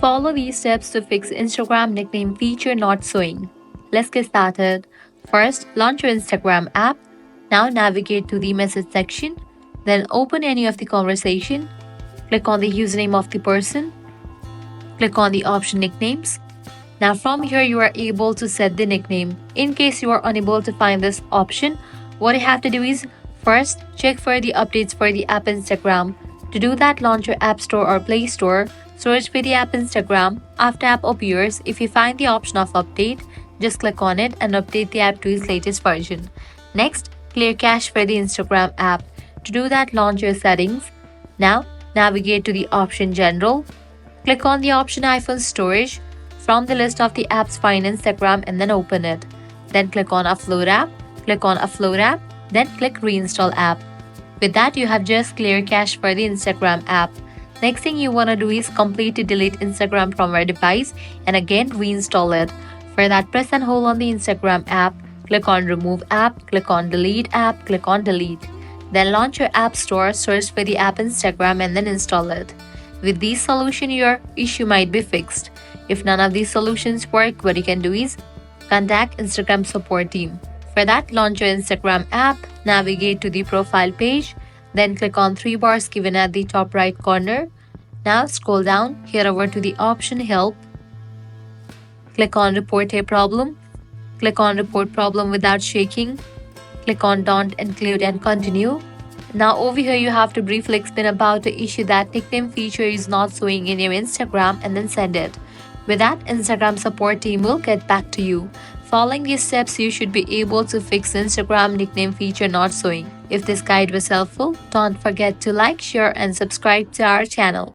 Follow these steps to fix Instagram nickname feature not showing. Let's get started. First, launch your Instagram app. Now navigate to the message section. Then open any of the conversation. Click on the username of the person. Click on the option nicknames. Now from here you are able to set the nickname. In case you are unable to find this option, what you have to do is first check for the updates for the app Instagram. To do that, launch your App Store or Play Store. Search for the app Instagram. After app appears, if you find the option of update, just click on it and update the app to its latest version. Next, clear cache for the Instagram app. To do that, launch your settings. Now, navigate to the option General. Click on the option iPhone Storage. From the list of the apps, find Instagram and then open it. Then click on Upload app. Click on Upload app. Then click Reinstall app. With that, you have just clear cache for the Instagram app. Next thing you want to do is completely delete Instagram from your device and again reinstall it. For that, press and hold on the Instagram app. Click on Remove app. Click on Delete app. Click on Delete. Then launch your App Store, search for the app Instagram and then install it. With this solution, your issue might be fixed. If none of these solutions work, what you can do is contact Instagram support team. For that, launch your Instagram app, navigate to the profile page, then click on three bars given at the top right corner. Now scroll down, head over to the option Help. Click on Report a problem. Click on Report problem without shaking. Click on Don't include and continue. Now over here you have to briefly explain about the issue that nickname feature is not showing in your Instagram and then send it. With that, Instagram support team will get back to you. Following these steps, you should be able to fix Instagram nickname feature not showing. If this guide was helpful, don't forget to like, share and subscribe to our channel.